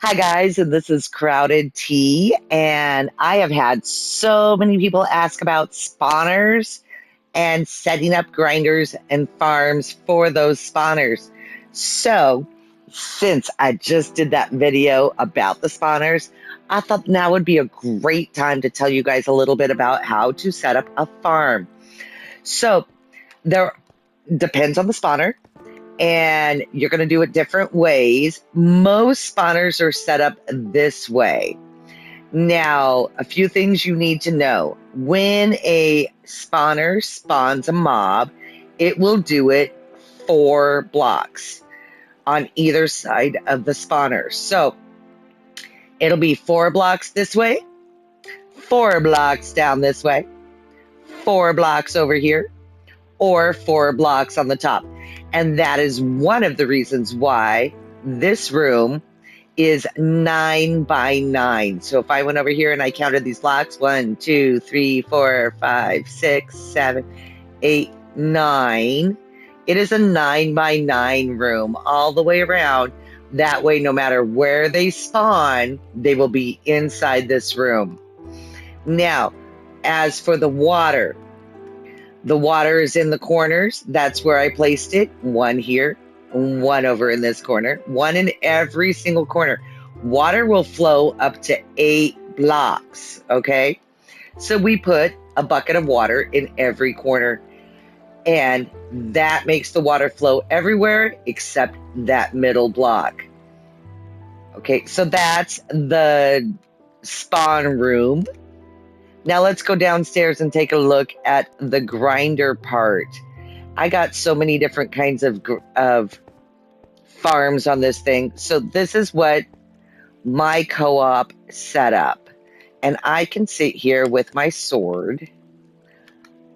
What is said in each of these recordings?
Hi, guys, and this is Crowded Tea. And I have had so many people ask about spawners and setting up grinders and farms for those spawners. So, since I just did that video about the spawners, I thought now would be a great time to tell you guys a little bit about how to set up a farm. So, there depends on the spawner and you're going to do it different ways. Most spawners are set up this way. Now, a few things you need to know. When a spawner spawns a mob, it will do it 4 blocks on either side of the spawner. So it'll be 4 blocks this way, 4 blocks down this way, 4 blocks over here, or 4 blocks on the top. And that is one of the reasons why this room is 9 by 9. So if I went over here and I counted these blocks, 1, 2, 3, 4, 5, 6, 7, 8, 9. It is a 9 by 9 room all the way around. That way, no matter where they spawn, they will be inside this room. Now, as for the water is in the corners. That's where I placed it. 1 here, 1 over in this corner, 1 in every single corner. Water will flow up to 8 blocks, okay? So we put a bucket of water in every corner, and that makes the water flow everywhere except that middle block. Okay, so that's the spawn room. Now let's go downstairs and take a look at the grinder part. I got so many different kinds of farms on this thing. So this is what my co-op set up. And I can sit here with my sword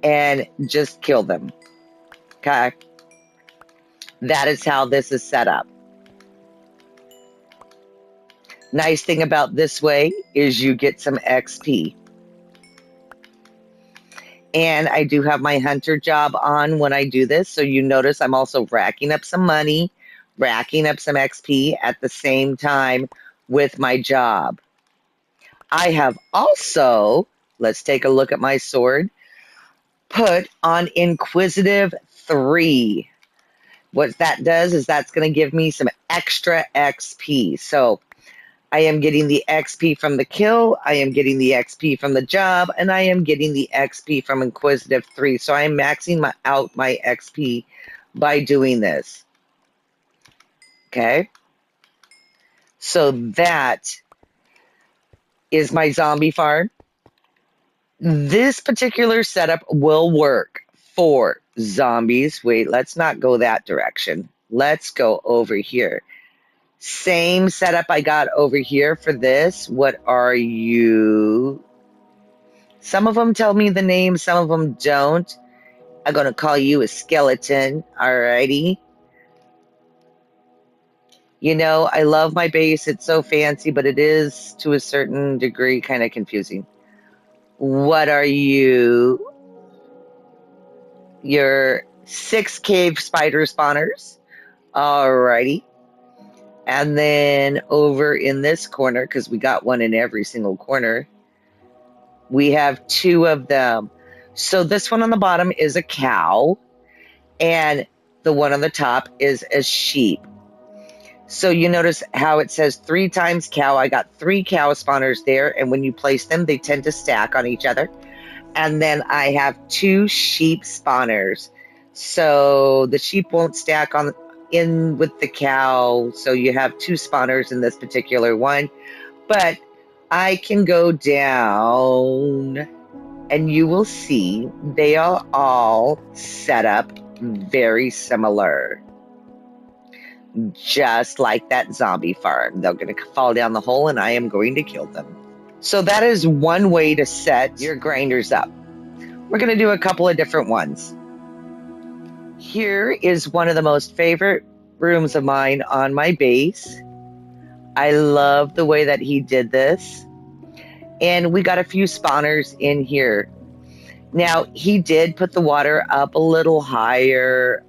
and just kill them. Okay. That is how this is set up. Nice thing about this way is you get some XP. And I do have my hunter job on when I do this. So you notice I'm also racking up some money, racking up some XP at the same time with my job. I have also, let's take a look at my sword, put on Inquisitive 3. What that does is that's going to give me some extra XP. So I am getting the XP from the kill, I am getting the XP from the job, and I am getting the XP from Inquisitive 3. So I am maxing out my XP by doing this. Okay? So that is my zombie farm. This particular setup will work for zombies. Wait, let's not go that direction. Let's go over here. Same setup I got over here for this. What are you? Some of them tell me the name, some of them don't. I'm going to call you a skeleton. Alrighty. You know, I love my base. It's so fancy, but it is, to a certain degree, kind of confusing. What are you? You're 6 cave spider spawners. Alrighty. And then over in this corner, because we got one in every single corner, we have 2 of them. So this one on the bottom is a cow, and the one on the top is a sheep. So you notice how it says 3 times cow. I got 3 cow spawners there, and when you place them, they tend to stack on each other. And then I have 2 sheep spawners. So the sheep won't stack in with the cow, so you have 2 spawners in this particular one. But I can go down and you will see they are all set up very similar. Just like that zombie farm. They're going to fall down the hole and I am going to kill them. So that is one way to set your grinders up. We're going to do a couple of different ones. Here is one of the most favorite rooms of mine on my base. I love the way that he did this. And we got a few spawners in here. Now, he did put the water up a little higher.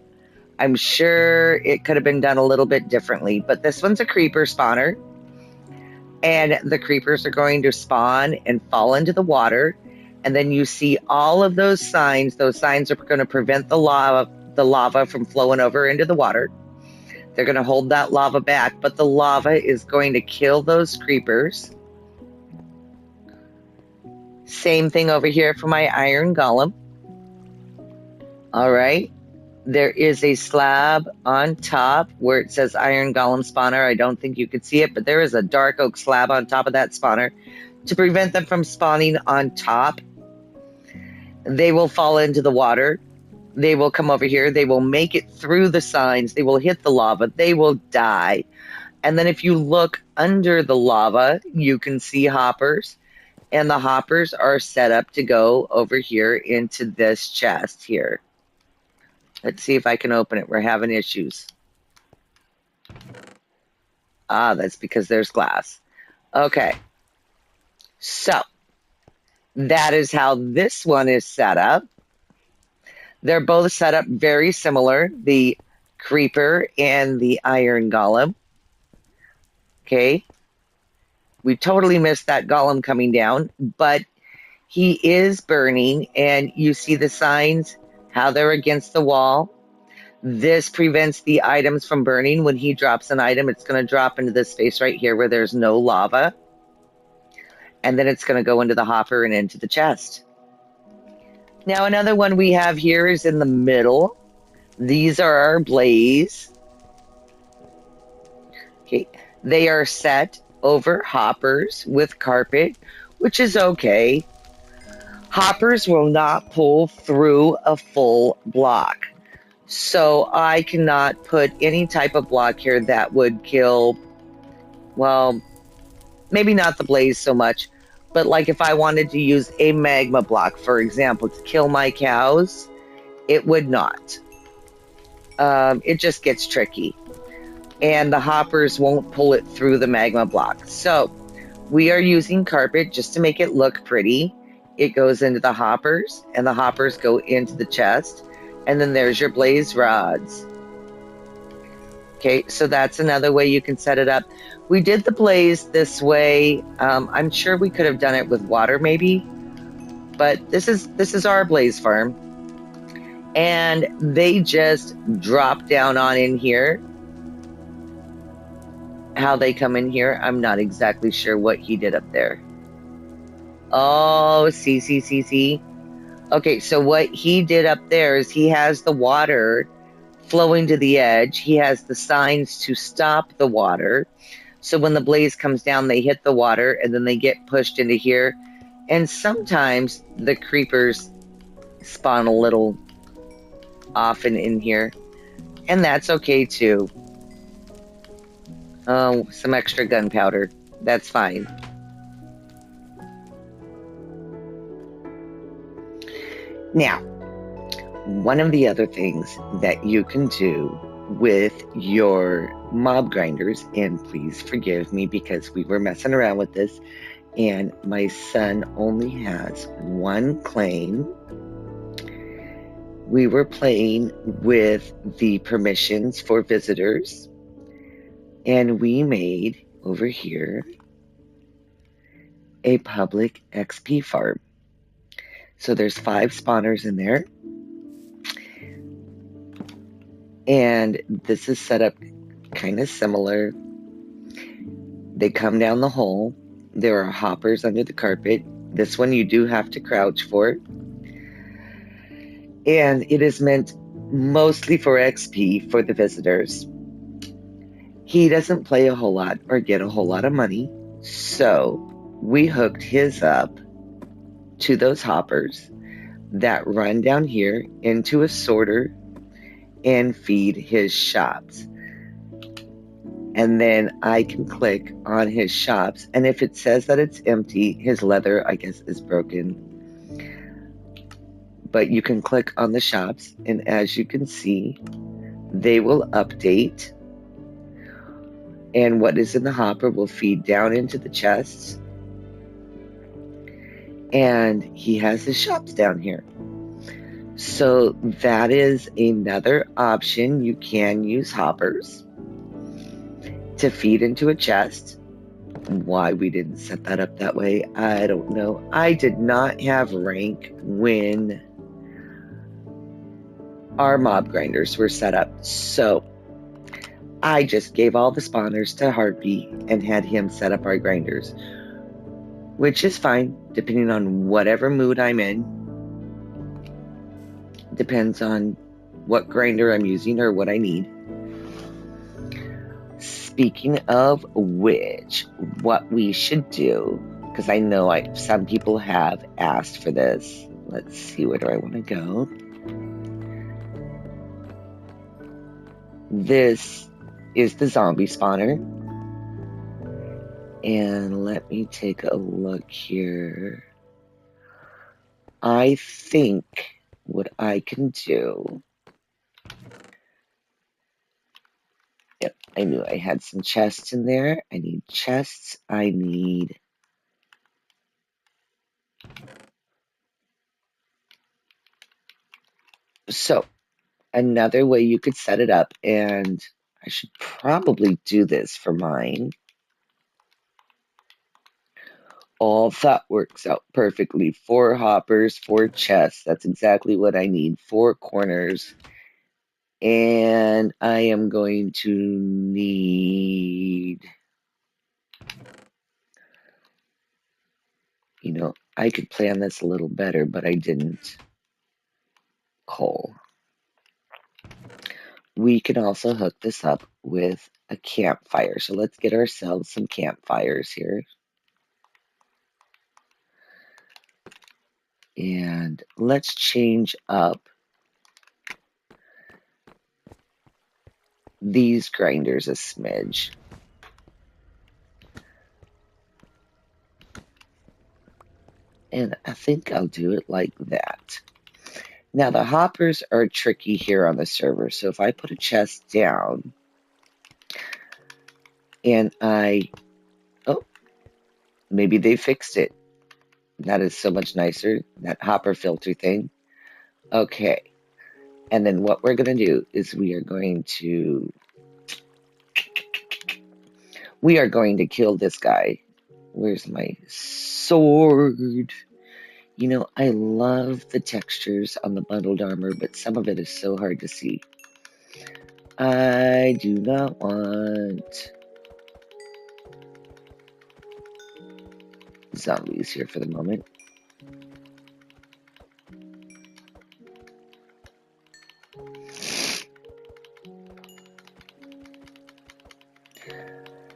I'm sure it could have been done a little bit differently, but this one's a creeper spawner. and the creepers are going to spawn and fall into the water. And then you see all of those signs. Those signs are going to prevent the lava from flowing over into the water. They're going to hold that lava back, but the lava is going to kill those creepers. Same thing over here for my iron golem. All right. There is a slab on top where it says iron golem spawner. I don't think you could see it, but there is a dark oak slab on top of that spawner to prevent them from spawning on top. They will fall into the water. They will come over here. They will make it through the signs. They will hit the lava. They will die. And then if you look under the lava, you can see hoppers. And the hoppers are set up to go over here into this chest here. Let's see if I can open it. We're having issues. Ah, that's because there's glass. Okay. So, that is how this one is set up. They're both set up very similar, the creeper and the iron golem. Okay. We totally missed that golem coming down, but he is burning, and you see the signs, how they're against the wall. This prevents the items from burning. When he drops an item, it's going to drop into this space right here where there's no lava. And then it's going to go into the hopper and into the chest. Now, another one we have here is in the middle. These are our blaze. Okay. They are set over hoppers with carpet, which is okay. Hoppers will not pull through a full block. So I cannot put any type of block here that would kill, well, maybe not the blaze so much, but like if I wanted to use a magma block, for example, to kill my cows, it would not. It just gets tricky. And the hoppers won't pull it through the magma block. So we are using carpet just to make it look pretty. It goes into the hoppers, and the hoppers go into the chest. And then there's your blaze rods. Okay, so that's another way you can set it up. We did the blaze this way. I'm sure we could have done it with water maybe, but this is our blaze farm. And they just drop down on in here. How they come in here, I'm not exactly sure what he did up there. Oh, see. Okay, so what he did up there is he has the water flowing to the edge. He has the signs to stop the water. So when the blaze comes down, they hit the water and then they get pushed into here. And sometimes the creepers spawn a little often in here. And that's okay too. Oh, some extra gunpowder. That's fine. Now, one of the other things that you can do with your mob grinders, and please forgive me because we were messing around with this, and my son only has one claim. We were playing with the permissions for visitors, and we made over here a public XP farm. So there's 5 spawners in there. And this is set up kind of similar. They come down the hole. There are hoppers under the carpet. This one you do have to crouch for. And it is meant mostly for XP for the visitors. He doesn't play a whole lot or get a whole lot of money. So we hooked his up to those hoppers that run down here into a sorter and feed his shops. And then I can click on his shops, and if it says that it's empty, his leather, I guess, is broken. But you can click on the shops, and as you can see, they will update, and what is in the hopper will feed down into the chests. And he has his shops down here. So that is another option. You can use hoppers to feed into a chest. why we didn't set that up that way. I don't know. I did not have rank when our mob grinders were set up. So I just gave all the spawners to Harpy and had him set up our grinders, which is fine, depending on whatever mood I'm in. Depends on what grinder I'm using or what I need. Speaking of which, what we should do, because I know some people have asked for this. Let's see, where do I want to go? This is the zombie spawner. And let me take a look here. I think what I can do... Yep, I knew I had some chests in there. I need chests. I need... So, another way you could set it up, and I should probably do this for mine. All that works out perfectly. 4 hoppers, 4 chests. That's exactly what I need. 4 corners. And I am going to need... You know, I could plan this a little better, but I didn't. Coal. We can also hook this up with a campfire. So let's get ourselves some campfires here. And let's change up these grinders a smidge. And I think I'll do it like that. Now the hoppers are tricky here on the server. So if I put a chest down and oh, maybe they fixed it. That is so much nicer, that hopper filter thing. Okay. And then what we're going to do is we are going to kill this guy. Where's my sword? You know, I love the textures on the bundled armor, but some of it is so hard to see. I do not want zombies here for the moment.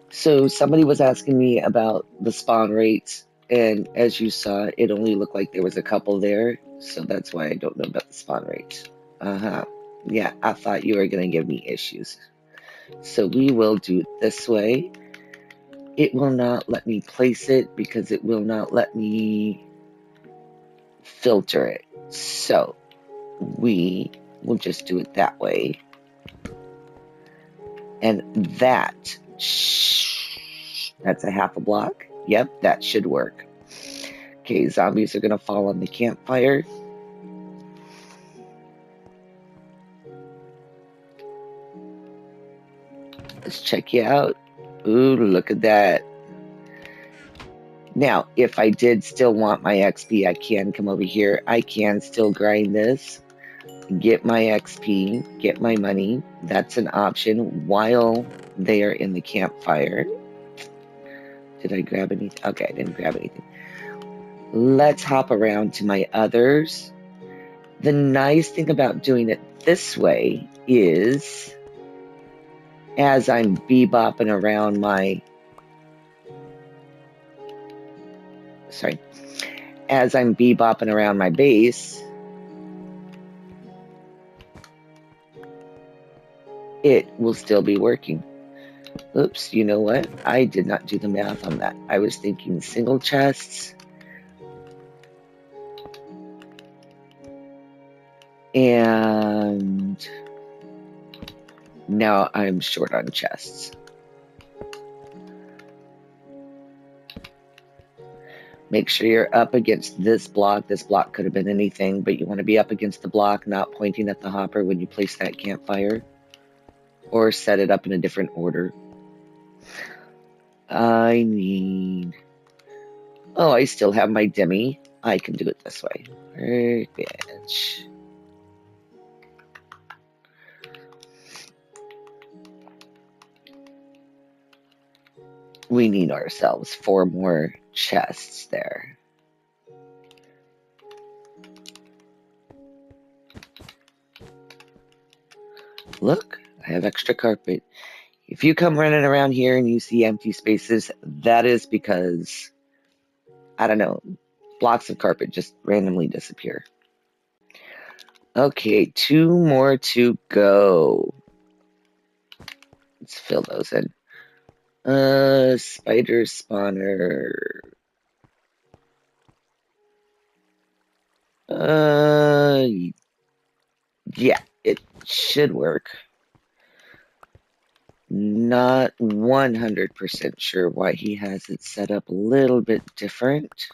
So somebody was asking me about the spawn rates, and as you saw, it only looked like there was a couple there, so that's why I don't know about the spawn rates. Yeah, I thought you were going to give me issues. So we will do it this way. It will not let me place it because it will not let me filter it. So we will just do it that way. And that's a half a block. Yep, that should work. Okay, zombies are going to fall on the campfire. Let's check you out. Ooh, look at that. Now, if I did still want my XP, I can come over here. I can still grind this, get my XP, get my money. That's an option while they are in the campfire. Did I grab anything? Okay, I didn't grab anything. Let's hop around to my others. The nice thing about doing it this way is, as I'm bebopping around my... As I'm bebopping around my base, it will still be working. Oops, you know what? I did not do the math on that. I was thinking single chests. And now I'm short on chests. Make sure you're up against this block. This block could have been anything, but you want to be up against the block, not pointing at the hopper when you place that campfire. Or set it up in a different order. I need... Oh, I still have my Demi. I can do it this way. Workbench. We need ourselves 4 more chests there. Look, I have extra carpet. If you come running around here and you see empty spaces, that is because, I don't know, blocks of carpet just randomly disappear. Okay, 2 more to go. Let's fill those in. Spider spawner. Yeah, it should work. Not 100% sure why he has it set up a little bit different.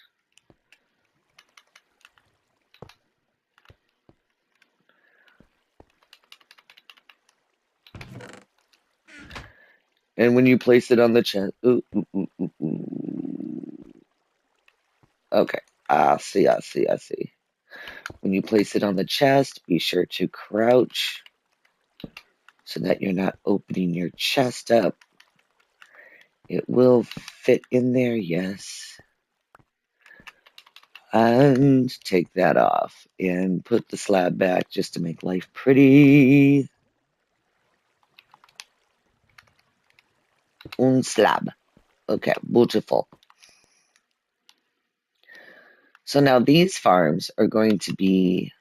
And when you place it on the chest, okay, I see. When you place it on the chest, be sure to crouch so that you're not opening your chest up. It will fit in there, yes. And take that off and put the slab back just to make life pretty. Un slab. Okay, beautiful. So now these farms are going to be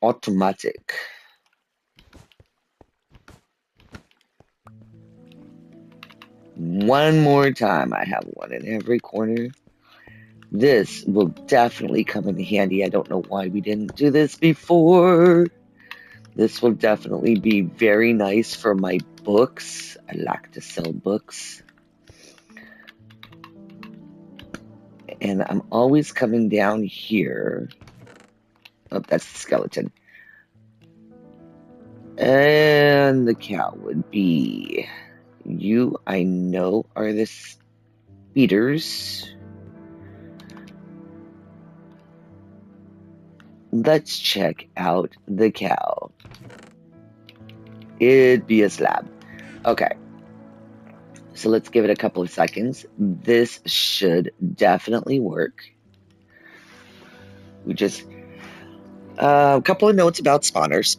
automatic. One more time. I have one in every corner. This will definitely come in handy. I don't know why we didn't do this before. This will definitely be very nice for my books. I like to sell books. And I'm always coming down here. Oh, that's the skeleton. And the cow would be... You, I know, are the speeders. Let's check out the cow. It'd be a slab. Okay. So let's give it a couple of seconds. This should definitely work. We just... a couple of notes about spawners.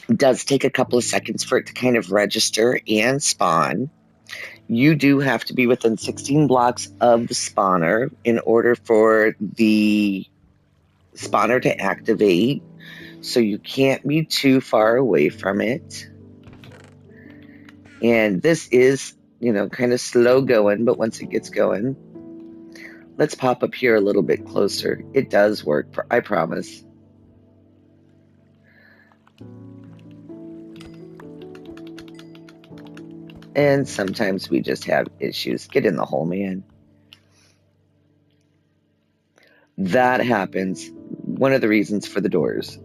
It does take a couple of seconds for it to kind of register and spawn. You do have to be within 16 blocks of the spawner in order for the spawner to activate. So you can't be too far away from it. And this is, kind of slow going, but once it gets going, let's pop up here a little bit closer. It does work, I promise. And sometimes we just have issues. Get in the hole, man. That happens. One of the reasons for the doors.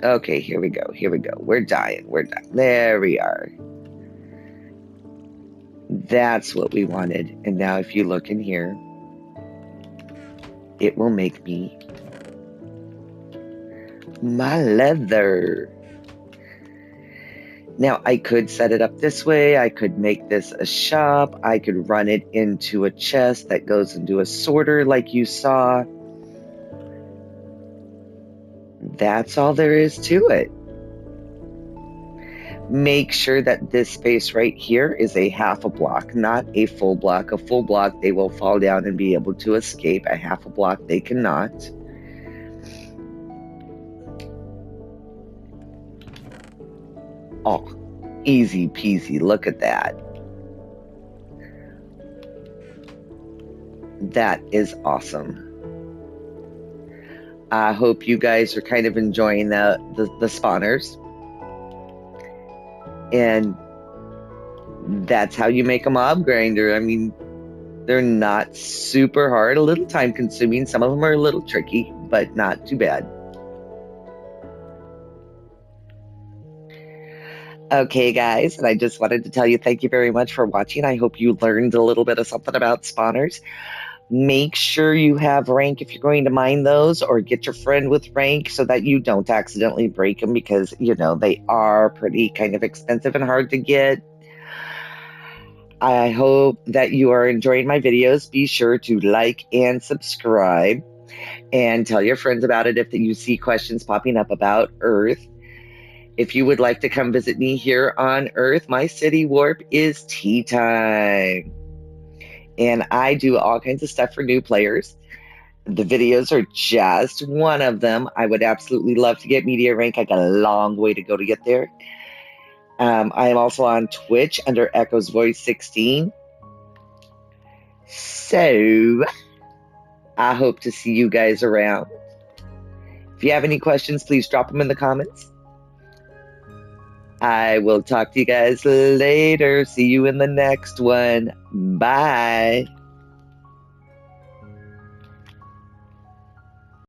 Okay, here we go. We're dying. There we are. That's what we wanted. And now if you look in here, it will make me my leather. Now, I could set it up this way. I could make this a shop. I could run it into a chest that goes into a sorter like you saw. That's all there is to it. Make sure that this space right here is a half a block, not a full block. A full block, they will fall down and be able to escape. A half a block, they cannot. Oh, easy peasy. Look at that. That is awesome. I hope you guys are kind of enjoying the spawners. And that's how you make a mob grinder. I mean, they're not super hard, a little time consuming. Some of them are a little tricky, but not too bad. Okay, guys, and I just wanted to tell you thank you very much for watching. I hope you learned a little bit of something about spawners. Make sure you have rank if you're going to mine those, or get your friend with rank so that you don't accidentally break them, because, they are pretty kind of expensive and hard to get. I hope that you are enjoying my videos. Be sure to like and subscribe, and tell your friends about it if you see questions popping up about Earth. If you would like to come visit me here on Earth, my city warp is Tea Time. And I do all kinds of stuff for new players. The videos are just one of them. I would absolutely love to get media rank. I got a long way to go to get there. I am also on Twitch under Echoes Voice 16. So I hope to see you guys around. If you have any questions, please drop them in the comments. I will talk to you guys later. See you in the next one. Bye.